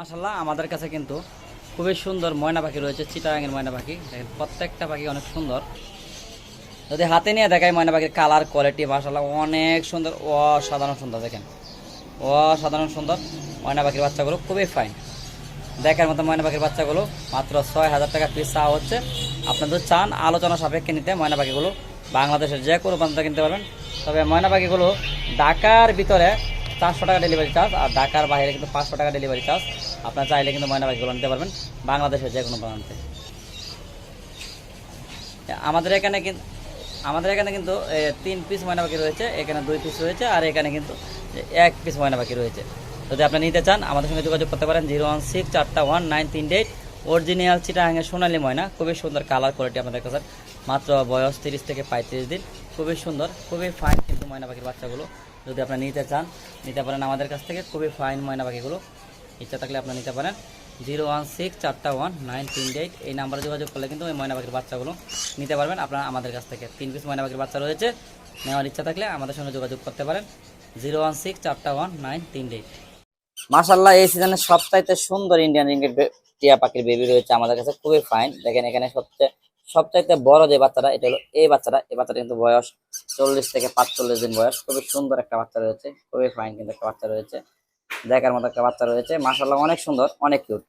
মাশাআল্লাহ আমাদের কাছে কিন্তু খুবই সুন্দর ময়না পাখি রয়েছে, চিটাগাঙের ময়না পাখি। দেখেন প্রত্যেকটা পাখি অনেক সুন্দর। যদি হাতে নিয়ে দেখাই ময়না পাখির কালার কোয়ালিটি মাশাআল্লাহ অনেক সুন্দর, অসাধারণ সুন্দর। দেখেন অসাধারণ সুন্দর ময়না পাখির বাচ্চাগুলো, খুবই ফাইন দেখার মতো। ময়না পাখির বাচ্চাগুলো মাত্র ৬,০০০ টাকা পিস চাওয়া হচ্ছে। আপনাদের চান আলোচনা সাপেক্ষে নিতে ময়না পাখিগুলো বাংলাদেশের যে কোনো প্রান্ত কিনতে পারবেন। তবে ময়না পাখিগুলো ঢাকার ভিতরে ৪০০ টাকা ডেলিভারি চার্জ, আর ঢাকার বাইরে কিন্তু ৫০০ টাকা ডেলিভারি চার্জ। আপনারা চাইলে কিন্তু ময়না পাখিগুলো নিতে পারবেন বাংলাদেশের যে কোনো প্রান্তে। আমাদের এখানে কিন্তু ৩ পিস ময়না পাখি রয়েছে, এখানে ২ পিস রয়েছে, আর এখানে কিন্তু ১ পিস ময়না পাখি রয়েছে। যদি আপনি নিতে চান আমাদের সঙ্গে যোগাযোগ করতে পারেন 016419338। অরিজিনাল চিটাগাঙের সোনালী ময়না, খুবই সুন্দর কালার কোয়ালিটি আপনাদের কাছে। মাত্র বয়স ৩০ থেকে ৩৫ দিন, খুবই সুন্দর, খুবই ফাইন কিন্তু ময়না পাখির বাচ্চাগুলো। যদি আপনি নিতে চান নিতে পারেন আমাদের কাছ থেকে, খুবই ফাইন ময়না পাখিগুলো। ইচ্ছা থাকলে আপনি নিতে পারেন 016419338। এই নাম্বারে যোগাযোগ করলে কিন্তু ওই ময়না পাখির বাচ্চাগুলো নিতে পারবেন আপনারা আমাদের কাছ থেকে। ৩ পিস ময়না পাখির বাচ্চা রয়েছে, নেওয়ার ইচ্ছা থাকলে আমাদের সঙ্গে যোগাযোগ করতে পারেন 016419338। মাশাআল্লাহ এই সিজনের সবচাইতে সুন্দর ইন্ডিয়ান রিংগেট টিয়া পাখির বেবি রয়েছে আমাদের কাছে, খুবই ফাইন। দেখেন এখানে সবচাইতে বড় যে বাচ্চাটা, এটা হলো এই বাচ্চাটা কিন্তু বয়স 40 থেকে 45 দিন বয়স। খুবই সুন্দর একটা বাচ্চা রয়েছে, খুবই ফাইন কিন্তু একটা বাচ্চা রয়েছে, দেখার মতো একটা বাচ্চা রয়েছে। মাশাআল্লাহ অনেক সুন্দর, অনেক কিউট।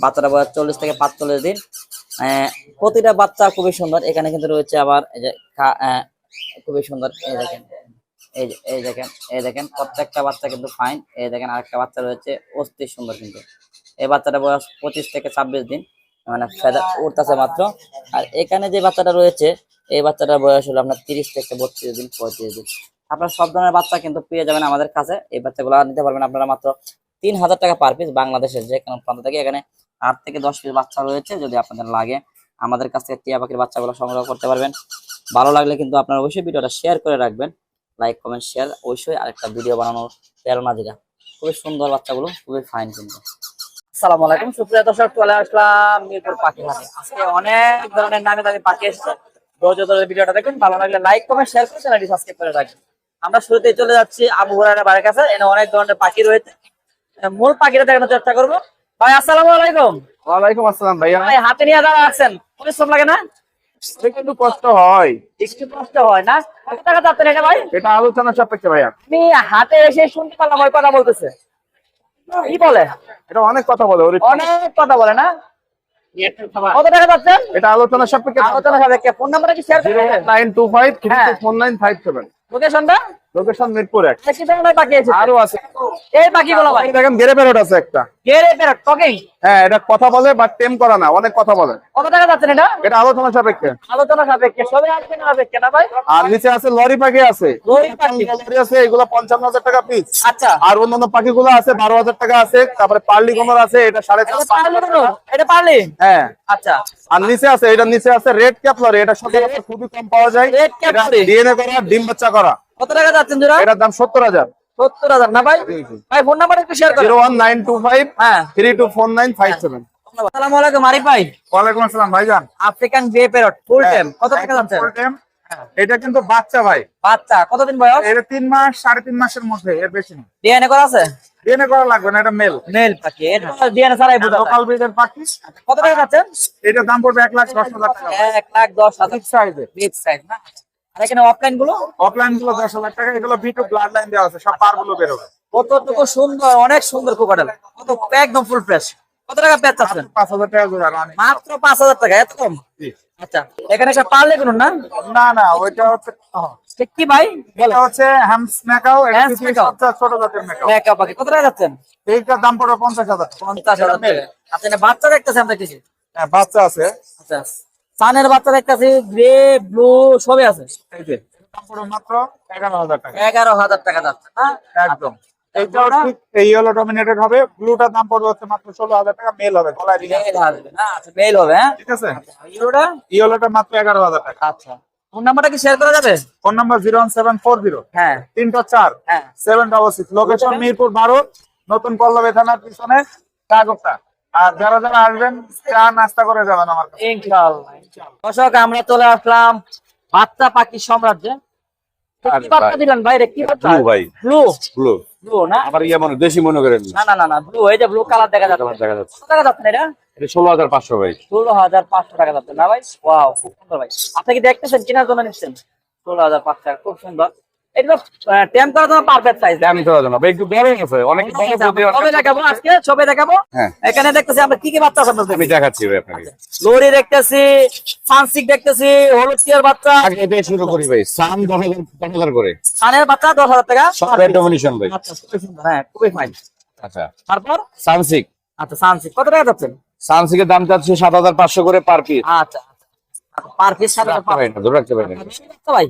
বাচ্চাটা বয়স 40 থেকে 45 দিন। প্রতিটা বাচ্চা খুবই সুন্দর। এখানে কিন্তু রয়েছে আবার এই যে খুবই সুন্দর। এই দেখেন প্রত্যেকটা বাচ্চা কিন্তু ফাইন। এই দেখেন আরেকটা বাচ্চা রয়েছে অস্থির সুন্দর কিন্তু। এই বাচ্চাটা বয়স 25 থেকে 26 দিন, মানে ফেদা উঠতেছে মাত্র। আর এখানে যে বাচ্চাটা রয়েছে এই বাচ্চাটার বয়স হলো আপনার 30 থেকে 32 দিন, 35 দিন। আপনার সব ধরনের বাচ্চা কিন্তু পেয়ে যাবেন আমাদের কাছে। এই বাচ্চাগুলো নিতে পারবেন আপনারা মাত্র ৩,০০০ টাকা পার পিস, বাংলাদেশের যে কোনো প্রান্ত থেকে। এখানে ৮ থেকে ১০ পিস বাচ্চা রয়েছে। যদি আপনাদের লাগে আমাদের কাছ থেকে টিয়া পাখির বাচ্চাগুলো সংগ্রহ করতে পারবেন। ভালো লাগলে কিন্তু আপনারা অবশ্যই ভিডিওটা শেয়ার করে রাখবেন, লাইক কমেন্ট শেয়ার অবশ্যই। আরেকটা ভিডিও বানানোর প্রেরণা দিলা। খুবই সুন্দর বাচ্চাগুলো, খুবই ফাইন কিন্তু। আসসালামু আলাইকুম সুপ্রিয় দর্শক, চলে আসলাম মিরপুর পাখি হাটে। আজকে অনেক ধরনের নামি দামি পাখি এসেছে। ধৈর্য ধরে ভিডিওটা দেখুন, ভালো লাগলে লাইক কমেন্ট শেয়ার করে চ্যানেলটি সাবস্ক্রাইব করে রাখবেন। আমরা শুরুতেই চলে যাচ্ছি আবু হুরায়রা বাড়ির কাছে। এখানে অনেক ধরনের পাখি রয়েছে, মূল পাখিটা দেখানোর চেষ্টা করবো। ভাই আসসালামু আলাইকুম। ওয়ালাইকুম আসসালাম ভাইয়া। ভাই হাতে নিয়ে যারা আছেন পরিশ্রম লাগে না? একটু কষ্ট হয়। একটু কষ্ট হয় না? কত টাকা যাচ্ছেন এটা ভাই? এটা আলোচনা সাপেক্ষে ভাইয়া। আমি হাতে এসে শুনতে পারলাম ওই কথা বলতেছে, কি বলে? এটা অনেক কথা বলে, অনেক কথা বলে না? কত টাকা যাচ্ছেন? এটা আলোচনা সাপেক্ষে। আলোচনা সাপেক্ষে। ফোন নাম্বারটা কি শেয়ার করবেন? 0925324957। লোকেশনটা? লোকেশন মিরপুর ১। কি ধরনের পাখি আছে? আরো আছে এই পাখিগুলো ভাই দেখেন, গেরে প্যারট আছে একটা। Grey parrot talking? হ্যাঁ, এটা কথা বলে বাট টেম করা না, অনেক কথা বলে। কত টাকা যাচ্ছেন এটা? এটা আলোচনা সাপেক্ষে। আলোচনা সাপেক্ষে, সবই আলোচনা সাপেক্ষে না ভাই? আর নিচে আছে লরি পাখি আছে। লরি পাখি লরি আছে, এগুলো 55,০০০ টাকা পিস। আচ্ছা। আর অন্যান্য পাখিগুলো আছে 12,০০০ টাকা আছে। তারপরে পার্লি কোমর আছে, এটা 4.5। এটা পারলি? হ্যাঁ। আচ্ছা। আর নিচে আছে, এটা নিচে আছে রেড ক্যাপ লরি। এটা সচরাচর খুবই কম পাওয়া যায়। রেড ক্যাপ এটা লরি ডিএনএ করা, ডিম বাচ্চা করা। কত টাকা যাচ্ছেন জোড়া? এটার দাম 70,০০০। 70,000 না ভাই? ভাই ফোন নাম্বার একটু শেয়ার করুন। 01925 হ্যাঁ 324957। আসসালামু আলাইকুম আরিফ ভাই। ওয়ালাইকুম আসসালাম ভাইজান। African grey parrot full time কত টাকা যাচ্ছেন? Full time. এটা কিন্তু বাচ্চা ভাই। বাচ্চা কতদিন বয়স? এটা 3 মাস 3.5 মাসের মধ্যে, এর বেশি না। ডিএনএ করা আছে? ডিএনএ করা লাগবে না, এটা মেল। মেল পাখি, এটা ডিএনএ ছাড়াই বুঝা যায়। লোকাল ব্রিডের পাখি। কত টাকা যাচ্ছেন? এটার দাম পড়বে 1,10,000 টাকা। 1,10,000 বিগ সাইজে। বিগ সাইজ না? আর এখানে অফলাইন গুলো? অফলাইন গুলো 10,000 টাকা। এগুলো বিটু ব্লাড লাইন দেওয়া আছে, সব পার গুলো বের হবে। কতটুকু সুন্দর, অনেক সুন্দর কোকাটেল, কত একদম ফুল ফ্রেশ। কত টাকা প্যাচ চাচ্ছেন? 5,000 টাকা জোড়া। মাত্র 5,000 টাকা, এত কম? আচ্ছা, এখানে একটা পারলে কোন না? না না, ওইটা হচ্ছে কি ভাই? এটা হচ্ছে হ্যামস ম্যাকাও। এটা হ্যামস ম্যাকাও। ছোট জাতের ম্যাকাও। মেকআপ পাখি কত টাকা যাচ্ছেন? এইটার দাম পড়বে 50,000। 50,000 টাকা। আচ্ছা, এটা বাচ্চা দেখতেছি আমরা কিছু। হ্যাঁ, বাচ্চা আছে। আচ্ছা, সানের বাচ্চা দেখতেছি, গ্রে ব্লু সবই আছে। এই যে দাম পড়বে মাত্র 11,000 টাকা। 11,000 টাকা যাচ্ছে না? একদম। এইটাও ঠিক এই ইয়েলো ডমিনেটেড হবে। ব্লুটার দাম পড়বে হচ্ছে মাত্র 16,000 টাকা। মেল হবে, গলায় রিং আছে। মেল হবে না? আচ্ছা, মেল হবে। হ্যাঁ ঠিক আছে। ইউরোটা? ইয়েলোটা মাত্র 11,000 টাকা। আচ্ছা, ফোন নাম্বারটা কি শেয়ার করা যাবে? ফোন নাম্বার 01740 হ্যাঁ 304 হ্যাঁ 766। লোকেশন মিরপুর 12, নতুন পল্লবী থানার পিছনে কাগজটা। আর যারা যারা আসবেন চা নাস্তা করে যাবেন আমার কাছে। ইনশাআল্লাহ। দর্শক, আমরা চলে আসলাম বাচ্চা পাখি সাম্রাজ্যে। তো কি বাচ্চা দিলেন ভাই? রে কি বাচ্চা? ব্লু ভাই, ব্লু। ব্লু। ব্লু না? আবার ইয়ে মনে দেশি মনে করেন না না না না, ব্লু, এই যে ব্লু কালার দেখা যাচ্ছে। দেখা যাচ্ছে কত টাকা যাচ্ছে এটা? এটা 16,500 ভাই। 16,500 টাকা যাচ্ছে না ভাই? ওয়াও, খুব সুন্দর ভাই। আপনি কি দেখতেছেন কেনার জন্য নিচ্ছেন? 16,500 টাকা, খুব সুন্দর। এটা টেম করার জন্য পারফেক্ট সাইজ। দাম তো জানো ভাই, একটু বড় আছে অনেক বড় প্রতি ছবি দেখাবো আজকে, ছবি দেখাবো। হ্যাঁ। এখানে দেখতেছি আমরা কি কি বাচ্চা আছে আপনাদের। আমি দেখাচ্ছি ভাই আপনাকে। লরি দেখতেছি, সানসিক দেখতেছি, হলুদ টিয়ার বাচ্চা। আগে এটা শুরু করি ভাই, সান 10,000 করে। সানের বাচ্চা 10,000 টাকা। সব রেড ডমিনেশন ভাই। আচ্ছা, খুবই সুন্দর, হ্যাঁ খুবই ফাইন। আচ্ছা তারপর সানসিক, আচ্ছা সানসিক কত টাকা যাচ্ছেন? সানসিকের দাম যাচ্ছে 7,500 করে পার পিস। আচ্ছা পার পিস 7,500 ভাই না ধরে রাখতে পারেন। ভাই।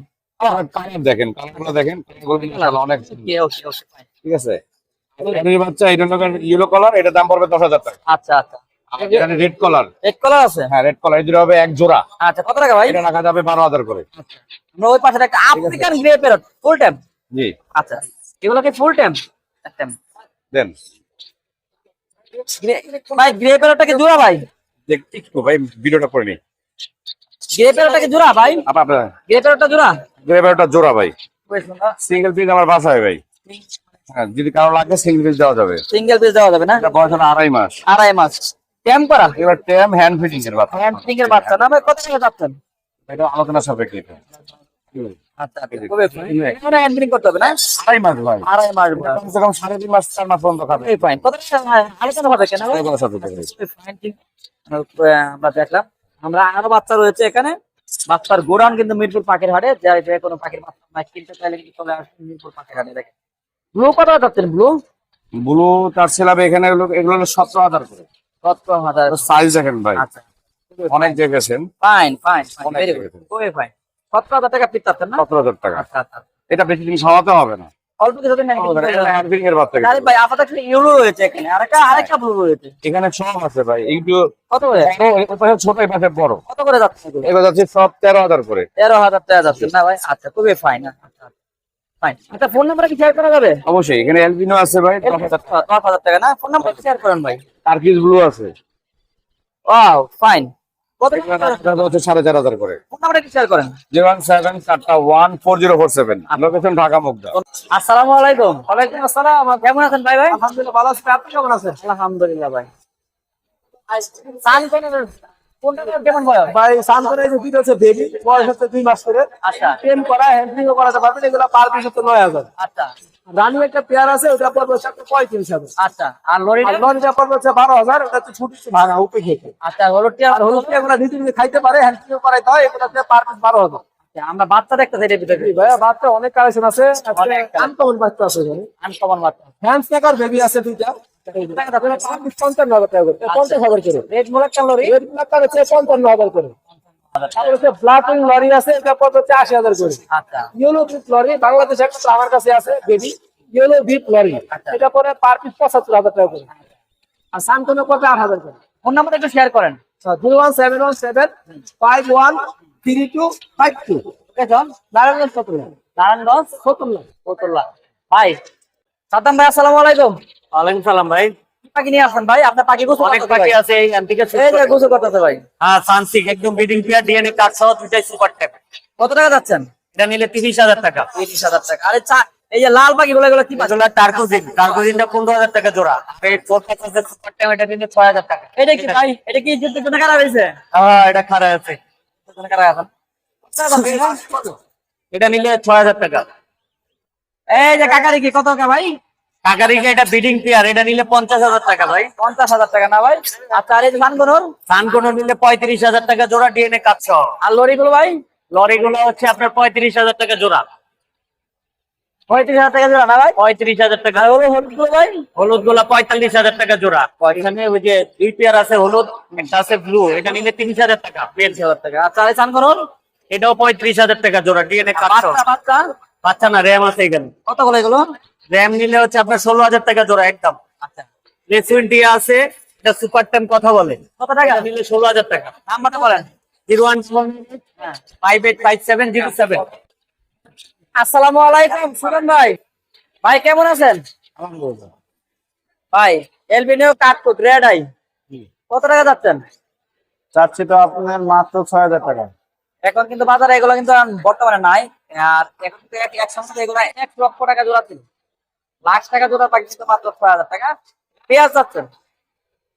কালার দেখেন, কালারগুলো দেখেন, কালারগুলো ইনশাআল্লাহ অনেক ওকে ওকে ওকে ফাইন। ঠিক আছে। এর বাচ্চা এটা ইয়েলো কালার, এটা দাম পড়বে 10,000 টাকা। আচ্ছা আচ্ছা, আর এখানে রেড কালার, এক কালার আছে। হ্যাঁ রেড কালার, এটা হবে এক জোড়া। আচ্ছা কত টাকা ভাই? এটা রাখা যাবে 12,000 করে। আমরা ওই পাশে একটা African grey parrot full time. জি আচ্ছা এগুলো কি ফুল টাইম? টাইম দেন ভাই, গ্রে প্যারটটা কি জোড়া ভাই? দেখতে একটু ভাই ভিডিওটা করে নি। গ্রে প্যারটটা কি জোড়া ভাই? আপনার গ্রে প্যারটটা জোড়া? গ্রেভারটা জোড়া ভাই, খুবই সুন্দর। সিঙ্গেল পিস আমার বাসায় ভাই। হ্যাঁ যদি কারো লাগে সিঙ্গেল পিস দেওয়া যাবে। সিঙ্গেল পিস দেওয়া যাবে না? এটা বয়স হলো 2.5 মাস। 2.5 মাস টাইম করা। এবার টেম হ্যান্ড ফিটিং এর বাচ্চা। হ্যান্ড ফিটিং এর বাচ্চা না ভাই? কত টাকা যাচ্ছেন? এটা আলোচনা সাপেক্ষে এটা। আচ্ছা আচ্ছা, খুবই ফাইন। এখানে হ্যান্ড ফিটিং করতে হবে না? 2.5 মাস ভাই। 2.5 মাস বয়স। কমসে কম 3.5 মাস 4 মাস পর্যন্ত খাবে। খুবই ফাইন। কত টাকা আলোচনা হবে কেন ভাই? আলোচনা সাপেক্ষে ভাই। খুবই ফাইন ঠিক। আমরা দেখলাম, আমরা আরো বাচ্চা রয়েছে এখানে। বাচ্চার গোডাউন কিন্তু মিরপুর পাখির হাটে, যে কোনো পাখির বাচ্চা না কিনতে চাইলে কিন্তু চলে আসুন মিরপুর পাখির হাটে। দেখেন ব্লু কত যাচ্ছেন? ব্লু ব্লু তার ছেলাবে এখানে এগুলো হলো 17,000 করে। 17,000। সাইজ দেখেন ভাই, আচ্ছা অনেক দেখেছেন। ফাইন ফাইন ফাইন, অনেক ভেরি দেখেছেন। গুড, খুবই ফাইন। 17,000 টাকা পিস চাচ্ছেন না? 17,000 টাকা। আচ্ছা আচ্ছা, এটা বেশি দিন খাওয়াতে হবে না। অল্প কিছুদিন হ্যান্ড ফিটিং এর বাচ্চা। আরে ভাই আপাতত ইউরো রয়েছে এখানে, আরেকটা ব্লু রয়েছে। এখানে সব আছে ভাই, একটু কত করে? ছোট এই পাশে বড়। কত করে যাচ্ছে এগুলো? এগুলো যাচ্ছে সব 13,000 করে। 13,000 টাকা যাচ্ছে না ভাই? আচ্ছা খুবই ফাইন। আচ্ছা ফাইন। আচ্ছা ফোন নাম্বার কি শেয়ার করা যাবে? অবশ্যই এখানে এলবিনো আছে ভাই 10,000 টাকা। 10,000 টাকা না? ফোন নাম্বার শেয়ার করেন ভাই। টার্কিশ ব্লু আছে, ওয়াও ফাইন। কত এগুলো দাম হচ্ছে 4,500 করে। ফোন নাম্বারটা কি শেয়ার করেন? 017414047। লোকেশন ঢাকা মুগদা। আসসালামু আলাইকুম। ওয়ালাইকুম আসসালাম। কেমন আছেন ভাই? ভাই আলহামদুলিল্লাহ ভালো আছি, আপনি কেমন আছেন? আলহামদুলিল্লাহ ভাই। কোনটা কেমন বয়স ভাই সানকোনের যে দুটো আছে বেবি, বয়স হচ্ছে 2 মাস করে। আচ্ছা টেম করা হ্যান্ডলিংও করাতে পারবেন। এগুলো পার পিস হচ্ছে 9,000। আচ্ছা রানি একটা পেয়ার আছে, ওটা পড়বে হচ্ছে 35,000। আচ্ছা, আর লরি আর লরিটা পড়বে হচ্ছে 12,000। ওটা হচ্ছে ছোট ছোট ভাঙা উপে খেতে। আচ্ছা হলুদটি আর হলুদ এগুলো নিজে নিজে খাইতে পারে, হ্যান্ডলিংও করাইতে হয়। এগুলো হচ্ছে পার পিস 12,000। আমরা বাচ্চা দেখতেছি এর ভিতরে। জি ভাইয়া, বাচ্চা অনেক কালেকশন আছে। অনেক collection। আনকমন বাচ্চা আছে এখানে। আনকমন বাচ্চা। হ্যান্ড স্ন্যাকার বেবি আছে দুইটা। 55,000 টাকা করে, 50,000 করে। রেড মোলাক্কান লরি রেড ব্ল্যাকার হচ্ছে 55,000 করে। তারপর হচ্ছে ব্ল্যাক উইং লরি আছে, এটা পড়বে হচ্ছে 80,000 করে। আচ্ছা ইয়েলো বিট লরি বাংলাদেশে একটা আমার কাছে আছে বেবি, ইয়েলো বিট লরি। এটা পরে পার পিস 75,000 টাকা করে। আর সান্তনো পড়বে 8,000 করে। ফোন নাম্বারটা একটু শেয়ার করেন। 01717513252। কেজন নারায়ণগঞ্জ ফতুল্লা। নারায়ণগঞ্জ ফতুল্লা। ফতুল্লা। ভাই সাদ্দাম ভাই আসসালামু আলাইকুম। ওয়ালাইকুম সালাম ভাই। কি পাখি নিয়ে আসেন ভাই? আপনার পাখি গোসল অনেক করতেছে পাখি ভাই। আছে এই আন্টিকে এই যে গোসল করতেছে ভাই। হ্যাঁ সানসিক একদম ব্রিডিং পেয়ার ডিএনএ কার্ড সহ দুইটাই সুপার ট্যাপ। কত টাকা যাচ্ছেন? এটা নিলে 30,000 টাকা। 30,000 টাকা। আরে এই যে লাল পাখি গুলো কি পাখি? এগুলো টার্কোজিনটা 15,000 টাকা জোড়া। আর এই ফোর পার্সেন্টের সুপার ট্যাপ এটা নিলে 6,000 টাকা। এটা কি ভাই? এটা কি যুদ্ধের জন্য খারাপ হয়েছে? হ্যাঁ এটা খারাপ আছে। যুদ্ধের জন্য খারাপ এখন। এটা নিলে 6,000 টাকা। এই যে কাকারি কি কত টাকা ভাই? কাকারিকে এটা ব্রিডিং পেয়ার, এটা নিলে 50,000 টাকা ভাই। 50,000 টাকা না ভাই? আচ্ছা আর এই যে সানগনর সানকোনো নিলে 35,000 টাকা জোড়া ডিএনএ কার্ড সহ। আর লরি গুলো ভাই? লরিগুলো হচ্ছে আপনার 35,000 টাকা জোড়া। 35,000 টাকা জোড়া না ভাই? 35,000 টাকা। আর হলুদ গুলো ভাই? হলুদ গুলা 45,000 টাকা জোড়া। এখানে ওই যে দুই পেয়ার আছে হলুদ, একটা আছে ব্লু, এটা নিলে 30,000 টাকা। 30,000 টাকা। আচ্ছা আর এই সানগনর? এটাও 35,000 টাকা জোড়া ডিএনএ কার্ড সহ। বাচ্চা বাচ্চা বাচ্চা না র্যাম আছে এখানে। কতগুলো এগুলো? র্যাম নিলে হচ্ছে আপনার 16,000 টাকা জোড়া একদম। আচ্ছা রেসুইনটি আছে, এটা সুপার টাইম কথা বলে। কত টাকা? এটা নিলে 16,000 টাকা। নাম্বারটা বলেন। 017585707। আসসালামু আলাইকুম সুরেন ভাই। ভাই কেমন আছেন? ভাই এলবিনিও কাটকুট রেড আই কত টাকা যাচ্ছেন? চাচ্ছি তো আপনার মাত্র 6,000 টাকা। এখন কিন্তু বাজারে এগুলো কিন্তু বর্তমানে নাই। আর এখন তো একসঙ্গে এগুলো 1 লক্ষ টাকা জোড়া ছিল। লাখ টাকা জোড়া পাখি কিন্তু মাত্র 6,000 টাকা। পেঁয়াজ যাচ্ছেন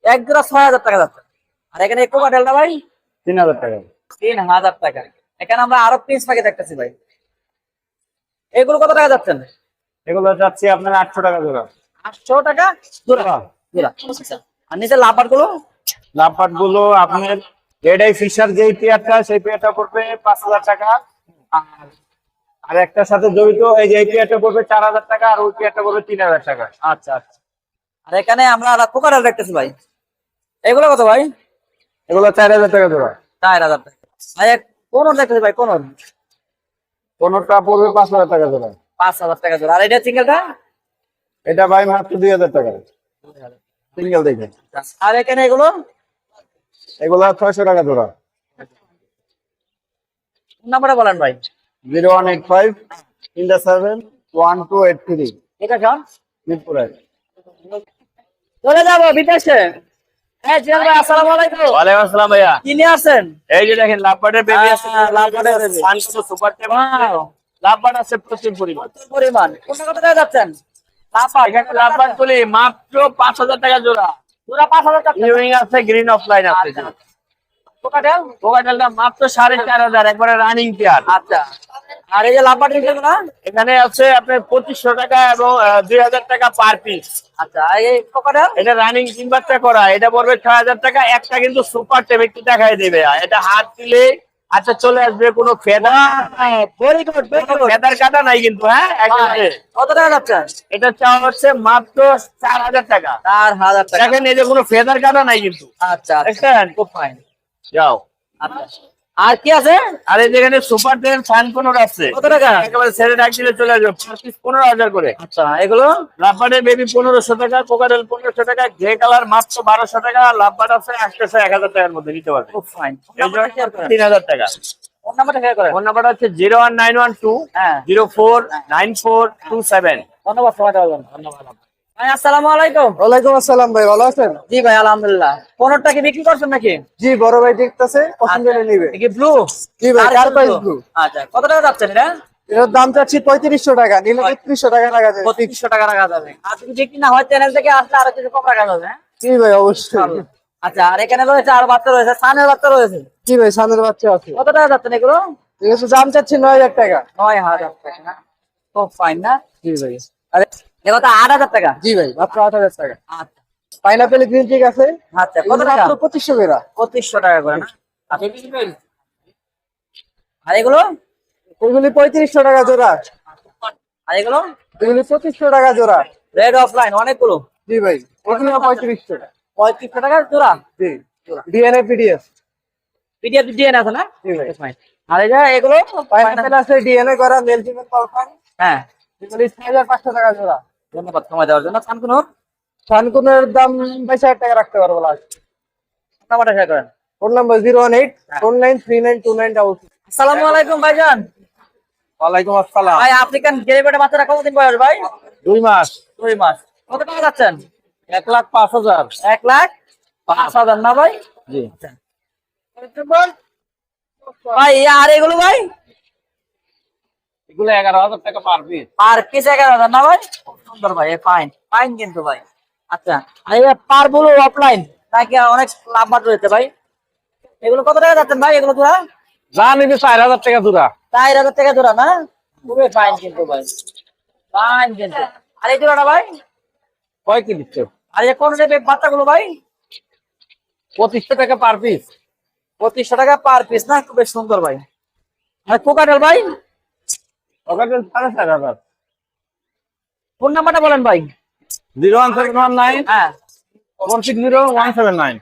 এক জোড়া 6,000 টাকা যাচ্ছে। আর এখানে কোকাটেলটা ভাই 3,000 টাকা। 3,000 টাকা। এখানে আমরা আরো পিস পাখি দেখতেছি ভাই, এগুলো কত টাকা যাচ্ছেন? এগুলো যাচ্ছে আপনার 800 টাকা জোড়া। 800 টাকা জোড়া জোড়া। আচ্ছা, আর নিচে লাপাট গুলো লাভপাট গুলো আপনার রেডাই ফিশার যেই পেয়ারটা সেই পেয়ারটা পড়বে 5,000 টাকা। আর একটার সাথে জড়িত এই যে এই পেয়ারটা পড়বে 4,000 টাকা, আর ওই পেয়ারটা পড়বে 3,000 টাকা। আচ্ছা আচ্ছা। আর এখানে আমরা কোকাটেল দেখতেছি ভাই, এগুলো কত ভাই? এগুলো 4,000 টাকা জোড়া। 4,000 টাকা। ভাই কোন দেখতেছি ভাই, কোন কোনটা পড়বে 5,000 টাকা জোড়া। 5,000 টাকা জোড়া। আর এটা সিঙ্গেলটা এটা ভাই মাত্র 2,000 টাকা সিঙ্গেল দেখে। আর এখানে এগুলো এগুলো 600 টাকা জোড়া। নাম্বারটা বলেন ভাই। 0185 7 1283 এটা কেমন? মিরপুরে। চলে যাবো বিদেশে। হ্যাঁ জিয়াল ভাই, আসসালামু আলাইকুম। ওয়ালাইকুম আসসালাম ভাইয়া। কি নিয়ে আসছেন? এই যে দেখেন লাভবার্ডের বেবি আছে, লাভবার্ডের baby। সুপার টেপ লাভবার্ড আছে প্রচুর পরিমাণ। পরিমাণ কোনটা কত টাকা যাচ্ছেন? এখানে লাভবার্ড তুলি মাত্র 5,000 টাকা জোড়া। পুরা 5,000 টাকা। ইউইং আছে, গ্রিন অফলাইন আছে। কোকাটেল কোকাটেলটা মাত্র 4,500 একবারে রানিং পেয়ার। আচ্ছা। আর এই যে লাভবার্ড নিচে না? এখানে আছে আপনার 2,500 টাকা এবং 2,000 টাকা পার পিস। আচ্ছা, আর এই কোকাটেল এটা রানিং 3 বাচ্চা করা, এটা পড়বে 6,000 টাকা। একটা কিন্তু সুপার টেপ একটু দেখাই দেবে, এটা হাত দিলে আচ্ছা চলে আসবে, কোনো feather very good very good. Feather কাটা নাই কিন্তু। হ্যাঁ একেবারে। কত টাকা যাচ্ছেন? এটা চাওয়া হচ্ছে মাত্র 4,000 টাকা। 4,000 টাকা। দেখেন এই যে কোনো ফেদার কাটা নাই কিন্তু। আচ্ছা দেখছেন? খুব ফাইন। যাও। আচ্ছা, আর কি আছে? আর এই যেখানে সুপার টেন ফ্যান কোনর আছে, কত টাকা? একেবারে ছেড়ে ডাক দিলে চলে আসবে, পার পিস 15,000 করে। আচ্ছা, এগুলো লাভবার্ডের বেবি 1,500 টাকা, কোকাটেল 1,500 টাকা, গ্রে কালার মাত্র 1,200 টাকা, লাভবার্ড আছে 800 1,000 টাকার মধ্যে নিতে পারবে। খুব ফাইন। এই জন্য 3,000 টাকা। ফোন নাম্বারটা শেয়ার করেন। ফোন নাম্বারটা হচ্ছে 01912 হ্যাঁ 049427। ধন্যবাদ, সময় দেওয়ার জন্য। ধন্যবাদ ভাই। আসসালামু আলাইকুম। ওয়ালাইকুম আসসালাম ভাই, ভালো আছেন? জি ভাই আলহামদুলিল্লাহ। কোনটা কি বিক্রি করছেন নাকি? জি, বড় ভাই দেখতেছে, পছন্দ হলে নিবে। কি ব্লু? জি ভাই, টার্কোয়েজ ব্লু। আচ্ছা, কত টাকা যাচ্ছেন এটা? এর দাম চাচ্ছি 3500 টাকা, নিলে 3200 টাকা রাখা যাবে। 2500 টাকা রাখা যাবে। আর যদি বিক্রি না হয় চ্যানেল থেকে আসলে আরো কিছু কম রাখা যাবে। হ্যাঁ? জি ভাই, অবশ্যই। আচ্ছা, আর এখানে রয়েছে আর বাচ্চা রয়েছে, সানের বাচ্চা রয়েছে। জি ভাই, সামনের বাচ্চা আছে। কত টাকা যাচ্ছেন এগুলো? ঠিক আছে, দাম চাচ্ছি 9000 টাকা। 9,000 টাকা। খুব ফাইন না? জি ভাই। আরে এগুলো তো 8,000 টাকা। জি ভাই, মাত্র 8000 টাকা। আচ্ছা পাইনাপেল গ্রিন চিক আছে, আচ্ছা, কত টাকা? মাত্র 2500 টাকা। 2500 টাকা করে না? আচ্ছা। আর এগুলো? ওইগুলি 3500 টাকা জোড়া। আর এগুলো? এগুলি 2500 টাকা জোড়া। রেড অফলাইন অনেকগুলো। জি ভাই, ওগুলো 3500 টাকা। 3500 টাকা জোড়া। জি, ডিএনএ পিডিএস। পিডিএফ ডিএন আছে না? জি ভাই। ফাইন। আর এই যে এগুলো? পাইনাপেল আছে, ডিএনএ করা, মেল ফিমেল পালফান। হ্যাঁ এগুলি 6500 টাকা জোড়া। ধন্যবাদ সময় দেওয়ার জন্য। সানকুনোর সানকুনের দাম 22000 টাকা রাখতে পারবো লাস্ট। নাম্বারটা শেয়ার করেন। ফোন নাম্বার 018 493929 আসসালামু আলাইকুম ভাইজান। ওয়ালাইকুম আসসালাম। ভাই আফ্রিকান গ্রেভিটা বাচ্চাটা কতদিন বয়স ভাই? 2 মাস। 2 মাস। কত টাকা যাচ্ছেন? 1,05,000। 1,05,000 না ভাই? জি। ভাই আর এগুলো ভাই? এগুলো 11,000 টাকা পার পিস। আর পিস 11,000 না ভাই? খুব সুন্দর ভাই, ফাইন ফাইন কিন্তু ভাই। আচ্ছা, আর এই পার বলো অফলাইন নাকি অনেক লাভ রয়েছে ভাই? এগুলো কত টাকা যাচ্ছেন ভাই এগুলো জোড়া? যা নিবে 4,000 টাকা জোড়া। 4,000 টাকা জোড়া না? খুবই ফাইন কিন্তু ভাই, ফাইন কিন্তু। আর এই জোড়াটা ভাই? কয় কি দিচ্ছ? আর এই কোন টাইপের বাচ্চাগুলো ভাই? 2500 টাকা পার পিস। 2500 টাকা পার পিস না? খুবই সুন্দর ভাই। আর কোকাটেল ভাই? ওখানে 4,500। ফোন নাম্বারটা বলেন ভাই। 01719 হ্যাঁ 160 179।